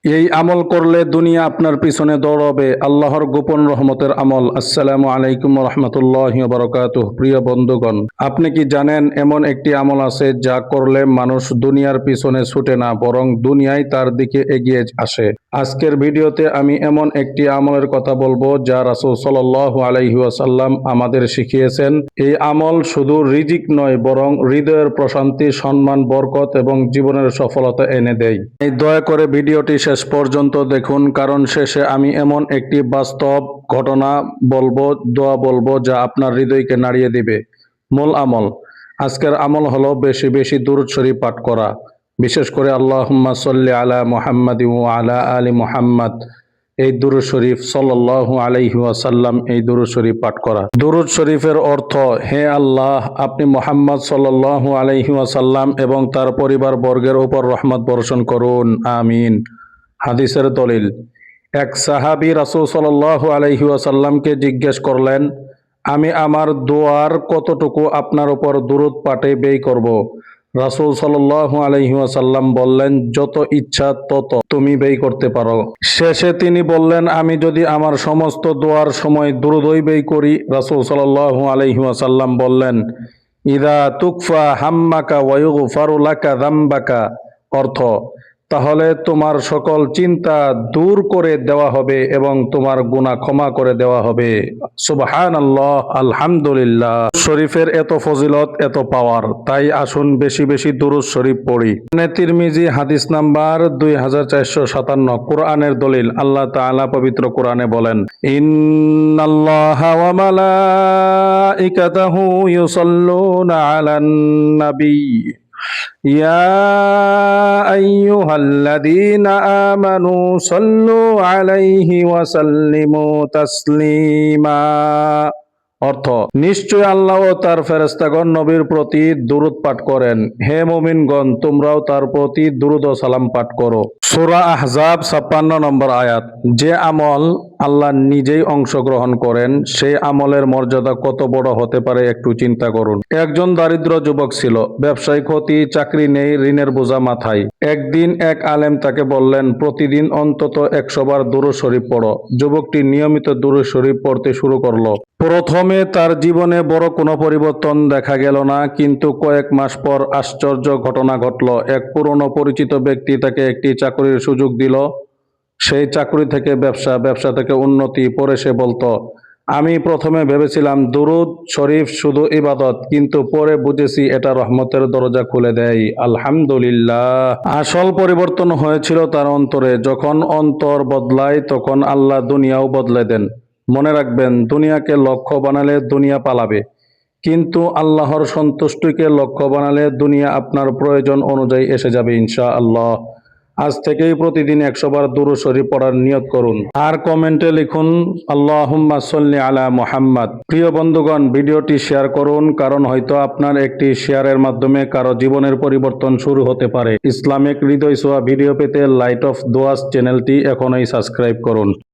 এই আমল করলে দুনিয়া আপনার পিছনে দৌড়াবে। আল্লাহর গোপন রহমতের আমল। আসসালামু আলাইকুম রাহমাতুল্লাহি ওয়া বারাকাতুহু। প্রিয় বন্ধুগণ, আপনি কি জানেন এমন একটি আমল আছে যা করলে মানুষ দুনিয়ার পিছনে ছুটে না, বরং দুনিয়ায় তার দিকে এগিয়ে আসে। আজকের ভিডিওতে আমি এমন একটি আমলের কথা বলবো যা রাসূল সাল্লাল্লাহু আলাইহি ওয়াসাল্লাম আমাদের শিখিয়েছেন। এই আমল শুধু রিজিক নয়, বরং হৃদয়ের প্রশান্তি, সম্মান, বরকত এবং জীবনের সফলতা এনে দেয়। এই দয়া করে ভিডিওটি শেষ পর্যন্ত দেখুন, কারণ শেষে আমি এমন একটি বাস্তব ঘটনা বলবো, দোয়া বলবো যা আপনার হৃদয়কে নাড়িয়ে দিবে। মূল আমল। আজকের আমল হলো বেশি বেশি দুরূদ শরীফ পাঠ করা, বিশেষ করে আল্লাহুম্মা সাল্লি আলা মুহাম্মাদি ওয়া আলা আলি মুহাম্মাদ। এই দুরূদ শরীফ সাল্লাল্লাহু আলাইহি ওয়াসাল্লাম, এই দুরূদ শরীফ পাঠ করা। দুরূদ শরীফের অর্থ, হে আল্লাহ, আপনি মুহাম্মদ সাল্লাল্লাহু আলাইহি ওয়াসাল্লাম এবং তার পরিবার বর্গের উপর রহমত বর্ষণ করুন, আমিন। হাদিসের দলিল। এক সাহাবী রাসূল সাল্লাল্লাহু আলাইহি ওয়াসাল্লামকে জিজ্ঞেস করলেন, আমি আমার দোয়ার কতটুকু আপনার উপর দুরূদ পাঠে ব্যয় করব? রাসূল সাল্লাল্লাহু আলাইহি ওয়াসাল্লাম বললেন, যত ইচ্ছা তত তুমি ব্যয় করতে পারো। শেষে তিনি বললেন, আমি যদি আমার সমস্ত দোয়ার সময় দুরূদই ব্যয় করি? রাসূল সাল্লাল্লাহু আলাইহি ওয়াসাল্লাম বললেন, ইদা তুকফা হাম্মাকা ওয়া ইউগফারু লাকা যামবাকা। অর্থ, তাহলে তোমার সকল চিন্তা দূর করে দেওয়া হবে এবং তোমার গুনাহ ক্ষমা করে দেওয়া হবে। সুবহানাল্লাহ, আলহামদুলিল্লাহ। শরীফের এত ফজিলত, এত পাওয়ার, তাই আসুন বেশি বেশি দুরূদ শরীফ পড়ি। তিরমিজি হাদিস নাম্বার 2457। কোরআনের দলিল। আল্লাহ তাআলা পবিত্র কোরআনে বলেন, ইন্নাল্লাহা ওয়া মালাইকাতাহু ইউসাল্লুনা আলান নবী ইয়া আইয়ুহাল্লাযীনা আমানু সাল্লু আলাইহি ওয়া সাল্লিমু তাসলিমা। অর্থ, নিশ্চয় আল্লাহ ও তার ফেরেশতাগণ নবীর প্রতি দুরূদ পাঠ করেন। হে মুমিনগণ, তোমরাও তার প্রতি দুরূদ ও সালাম পাঠ করো। সূরা আহজাব 56 নম্বর আয়াত। যে আমল আল্লাহ নিজেই অংশগ্রহণ করেন, সেই আমলের মর্যাদা কত বড় হতে পারে একটু চিন্তা করুন। একজন দারিদ্র যুবক ছিল, ব্যবসায় ক্ষতি, চাকরি নেই, ঋণের বোঝা মাথায়। একদিন এক আলেম তাকে বললেন, প্রতিদিন অন্তত 100 বার দুরূদ শরীফ পড়ো। যুবকটি নিয়মিত দুরূদ শরীফ পড়তে শুরু করলো। প্রথমে তার জীবনে বড় কোনো পরিবর্তন দেখা গেল না, কিন্তু কয়েক মাস পর আশ্চর্য ঘটনা ঘটল। এক পুরনো পরিচিত ব্যক্তি তাকে একটি চাকরির সুযোগ দিল। সেই চাকরি থেকে ব্যবসা, ব্যবসা থেকে উন্নতি। পরে সে বলতো, আমি প্রথমে ভেবেছিলাম দুরূদ শরীফ শুধু ইবাদত, কিন্তু পরে বুঝেছি এটা রহমতের দরজা খুলে দেয়। আলহামদুলিল্লাহ। আসল পরিবর্তন হয়েছিল তার অন্তরে। যখন অন্তর বদলায়, তখন আল্লাহ দুনিয়াও বদলে দেন। মনে রাখবেন, দুনিয়াকে লক্ষ্য বানালে দুনিয়া পালাবে, কিন্তু আল্লাহর সন্তুষ্টিকে লক্ষ্য বানালে দুনিয়া আপনার প্রয়োজন অনুযায়ী এসে যাবে ইনশাআল্লাহ। আজ থেকেই প্রতিদিন 100 বার দুরূদ শরীফ পড়ার নিয়ত করুন আর কমেন্টে লিখুন, আল্লাহুম্মা সাল্লি আলা মুহাম্মাদ। প্রিয় বন্ধুগণ, ভিডিওটি শেয়ার করুন, কারণ হয়তো আপনার একটি শেয়ারের মাধ্যমে কারো জীবনের পরিবর্তন শুরু হতে পারে। ইসলামিক হৃদয় ছোঁয়া ভিডিও পেতে লাইট অফ দোয়াস চ্যানেলটি এখনই সাবস্ক্রাইব করুন।